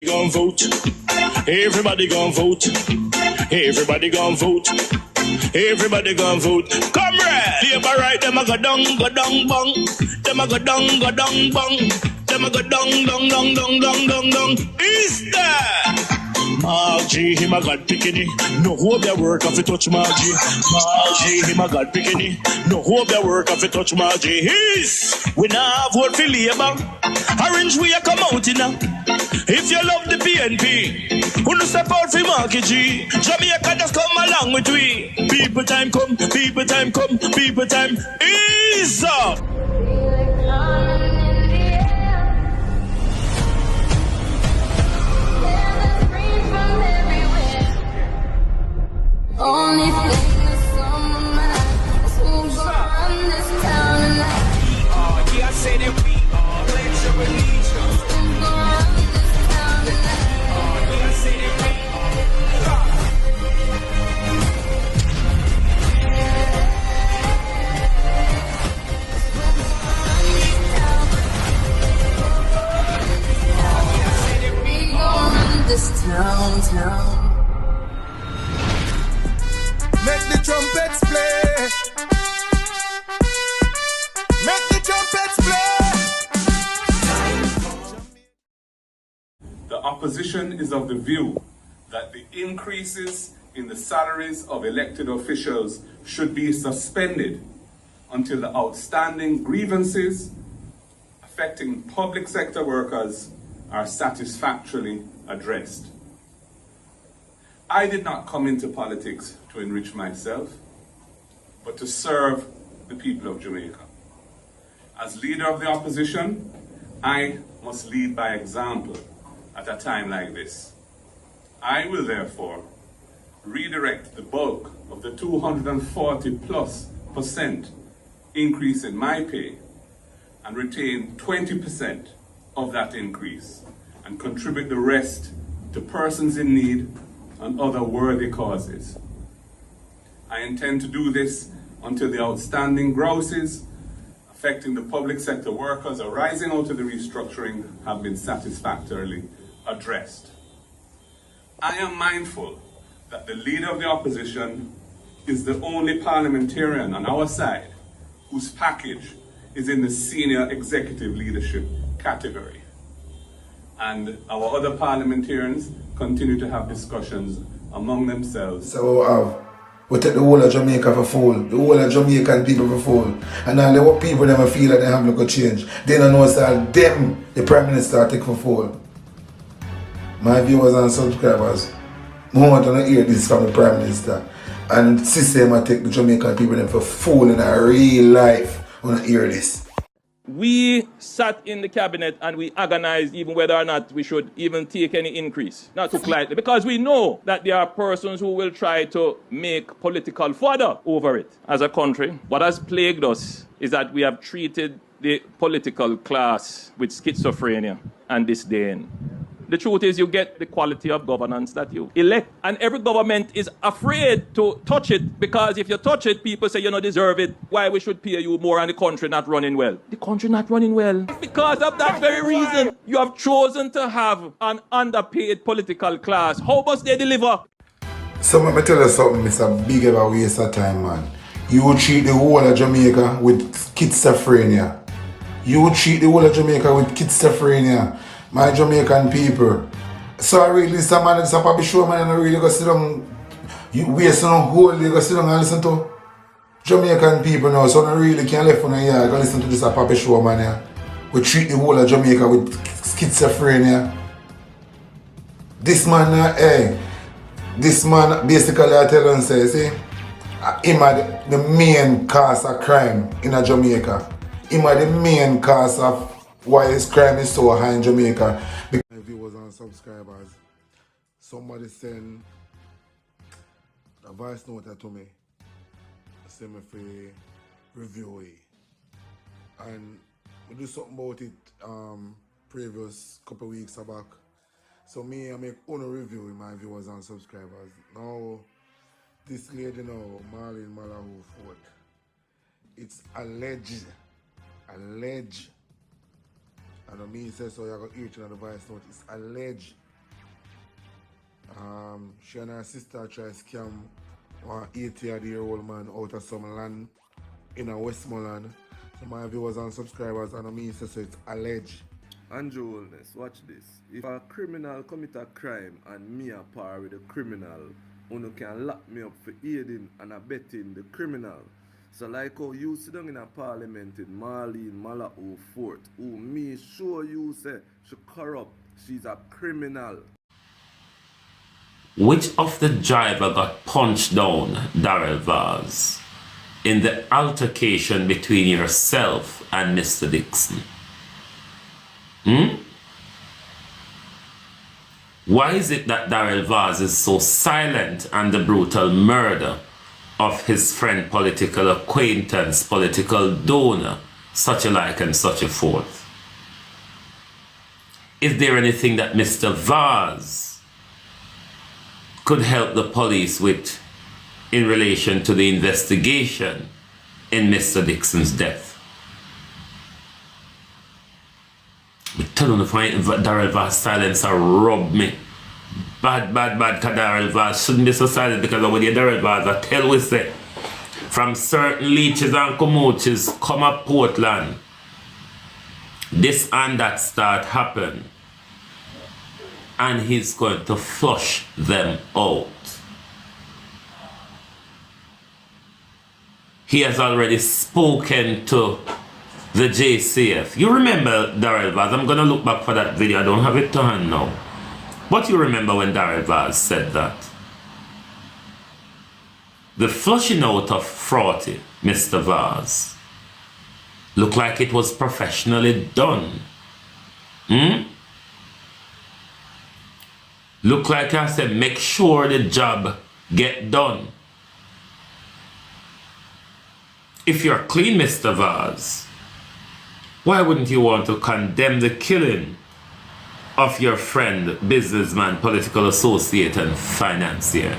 Gon' vote. Everybody gon' vote. Everybody gon' vote. Everybody gon' vote. Comrade! Labor right, them a go down, bong. Them a go down, bong. Them a go down. Is that? Margie, him a God picking. No hope their work if you touch Margie. Margie, him a God picking. No hope their work if you touch Margie. We now vote for Labour. Orange we a come out in now. If you love the PNP, who no step out for Marky G. Jamaica just come along with we. People time come, people time come, people time is up. Only thing that's on my mind is who's gonna run this town tonight. Yeah, I say that we are. Pledge your allegiance. Who's gonna run this town tonight? Yeah, I say that we We gonna run this town. Make the trumpets play. Make the trumpets play. The opposition is of the view that the increases in the salaries of elected officials should be suspended until the outstanding grievances affecting public sector workers are satisfactorily addressed. I did not come into politics to enrich myself, but to serve the people of Jamaica. As leader of the opposition, I must lead by example at a time like this. I will therefore redirect the bulk of the 240+% increase in my pay and retain 20% of that increase and contribute the rest to persons in need and other worthy causes. I intend to do this until the outstanding grouses affecting the public sector workers arising out of the restructuring have been satisfactorily addressed. I am mindful that the leader of the opposition is the only parliamentarian on our side whose package is in the senior executive leadership category. And our other parliamentarians continue to have discussions among themselves. So we take the whole of Jamaica for fool, the whole of Jamaican people for fool. And now the what people them feel that they have no change. They don't know that them, the Prime Minister, take for fool. My viewers and subscribers, I want to hear this from the Prime Minister. And system I take the Jamaican people them for fool in a real life. I want to hear this. We sat in the cabinet and we agonized even whether or not we should even take any increase. Not too lightly, because we know that there are persons who will try to make political fodder over it. As a country, what has plagued us is that we have treated the political class with schizophrenia and disdain. The truth is, you get the quality of governance that you elect. And every government is afraid to touch it, because if you touch it, people say you don't deserve it. Why we should pay you more and the country not running well? The country not running well. Because of that very reason, you have chosen to have an underpaid political class. How must they deliver? So let me tell you something, it's a big of a waste of time, man. You treat the whole of Jamaica with schizophrenia. You treat the whole of Jamaica with schizophrenia. My Jamaican people. So I really listen, man, it's a puppy show, man, and I really go sit down. You waste on whole day, go sit down and listen to Jamaican people now. So I really can't left on here, go listen to this a puppy show, man. Yeah. We treat the whole of Jamaica with schizophrenia. This man, this man basically I tell him, say, see, him are the main cause of crime in Jamaica. Him are the main cause of why his crime is so high in Jamaica. Because viewers and subscribers, somebody send a voice note to me, send me for review it. And we do something about it previous couple of weeks back. So I make own review with my viewers and subscribers. Now this lady now, Marlene Malahu Ford, it's alleged. I don't mean say so you're going to hear it on the voice note. It's alleged She and her sister try to scam one 80-year-old man out of some land in a Westmoreland. So my viewers and subscribers, and I mean, so it's alleged. Andrew Wellness, watch this. If a criminal commit a crime and me a par with the criminal, you can lock me up for aiding and abetting the criminal. So like how you sit down in a parliament in Marlene Malao Fort, who me sure you say she corrupt, she's a criminal. Which of the driver got punched down, Darrell Vaz, in the altercation between yourself and Mr. Dixon? Why is it that Darrell Vaz is so silent on the brutal murder of his friend, political acquaintance, political donor, such alike and such a forth? Is there anything that Mr. Vaz could help the police with in relation to the investigation in Mr. Dixon's death? But tell them if Darrell Vaz silence rub me. Bad, cause Darrell Vaz shouldn't be so silent, because when you Darrell Vaz, I tell we say, from certain leeches and commoches come up Portland, this and that start happen, and he's going to flush them out. He has already spoken to the JCF. You remember Darrell Vaz? I'm going to look back for that video. I don't have it to hand now. But you remember when Darrell Vaz said that? The flushing out of Fraughty, Mr. Vaz, looked like it was professionally done. Look like I said, make sure the job get done. If you're clean, Mr. Vaz, why wouldn't you want to condemn the killing of your friend, businessman, political associate, and financier?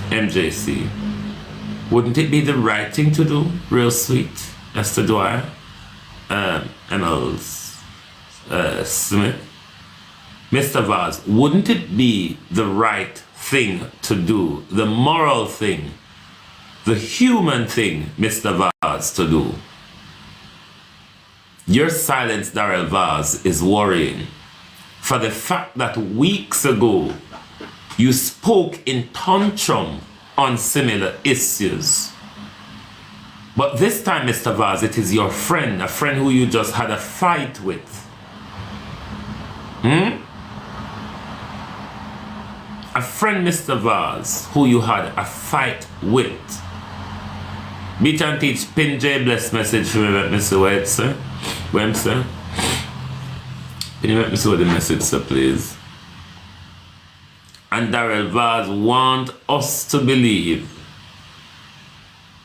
MJC, wouldn't it be the right thing to do? Real sweet, Esther Dwyer, Emils Smith. Mr. Vaz, wouldn't it be the right thing to do, the moral thing, the human thing, Mr. Vaz, to do? Your silence, Darrell Vaz, is worrying, for the fact that weeks ago you spoke in tantrum on similar issues. But this time, Mr. Vaz, it is your friend, a friend who you just had a fight with. A friend, Mr. Vaz, who you had a fight with. Beat and teach pin J bless message for me, Mr. White, sir. Wem, sir? Can you make me see the message, sir, please? And Darrell Vaz want us to believe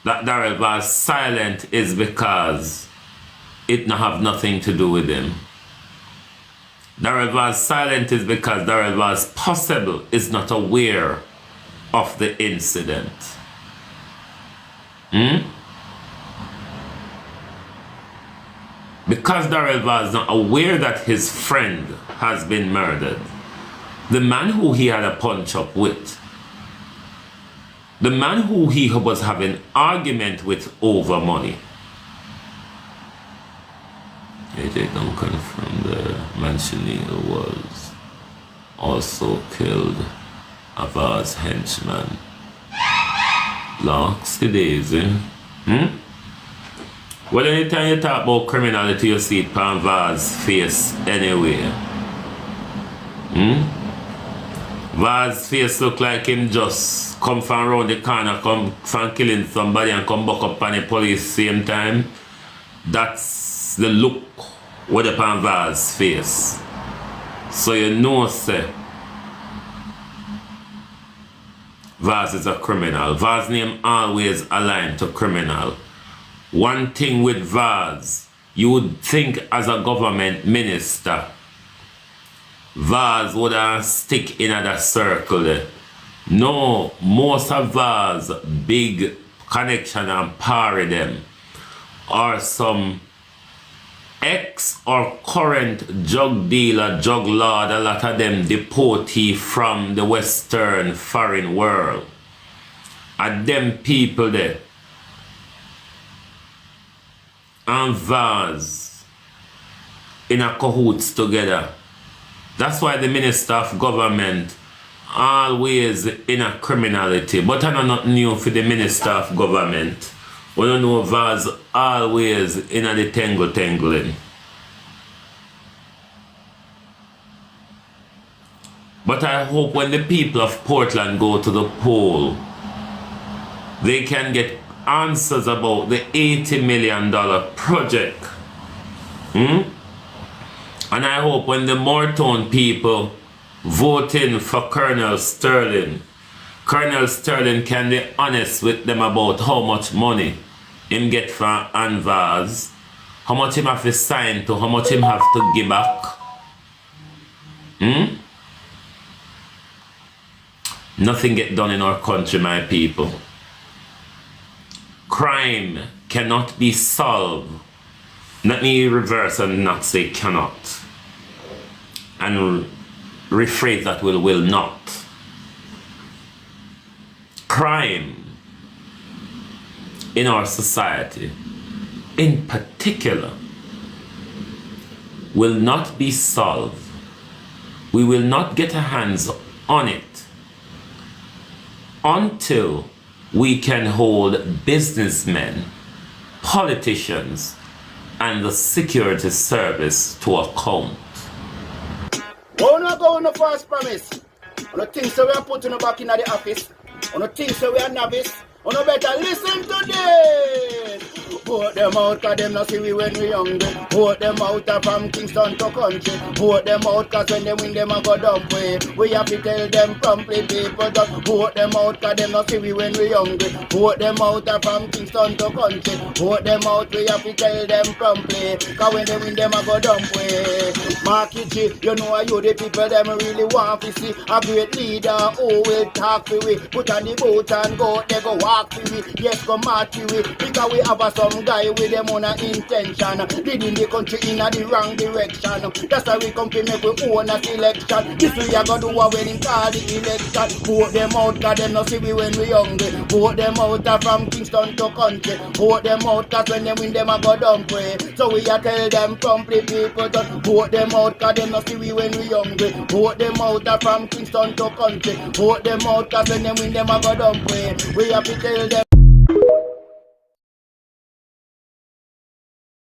that Darrell Vaz silent is because it not have nothing to do with him. Darrell Vaz silent is because Darrell Vaz possible is not aware of the incident. Because Darrell Vaz is not aware that his friend has been murdered, the man who he had a punch up with, the man who he was having argument with over money, AJ Duncan from the Ministerial was also killed a Vaz henchman. Locks the daisy. Well, anytime you talk about criminality, you see it on Vaz face anyway. Vaz face look like him just come from around the corner, come from killing somebody and come back up on the police same time. That's the look with upon Vaz face. So you know, say, Vaz is a criminal. Vaz name always aligned to criminal. One thing with Vaz, you would think as a government minister, Vaz would stick in that circle there. No, most of Vaz big connection and power them are some ex or current drug dealer, drug lord, a lot of them deportee from the Western foreign world. And them people there. And vase in a cahoots together. That's why the Minister of Government always in a criminality. But I know not new for the Minister of Government. We don't know vase always in a the tangling. But I hope when the people of Portland go to the poll, they can get answers about the $80 million project. And I hope when the Morton people vote in for Colonel Sterling can be honest with them about how much money him get from Anvaz, how much him have to sign to, how much him have to give back. Nothing get done in our country, my people. Crime cannot be solved. Let me reverse and not say cannot. And rephrase that will not. Crime in our society, in particular, will not be solved. We will not get our hands on it until we can hold businessmen, politicians, and the security service to account. We're not going to first promise. On the things that we are putting back in the office, on the things that we are novice, on the better listen to this. Vote them out, cause them not see we when we hungry. Vote them out from Kingston to country. Vote them out, cause when they win them a go dump way. We have to tell them promptly, people just vote them out, cause them not see we when we hungry. Vote them out from Kingston to country. Vote them out, we have to tell them promptly, cause when they win them a go dump way. Marky G, you know you the people them really want to see a great leader who will talk to we. Put on the boat and go, they go walk to we. Yes, go march to we, because we have some guy with them on a intention, leading the country in the wrong direction. That's why we come to make we own a selection. This we are gonna do when in call the election. Vote them out, cause them not see we when we hungry. Vote them out from Kingston to country. Vote them out, cause when they win them a go dump way. So we are tell them promptly, people just vote them out, cause them not see we when we hungry. Vote them out from Kingston to country. Vote them out, cause when they win them a go dump way. We have to tell them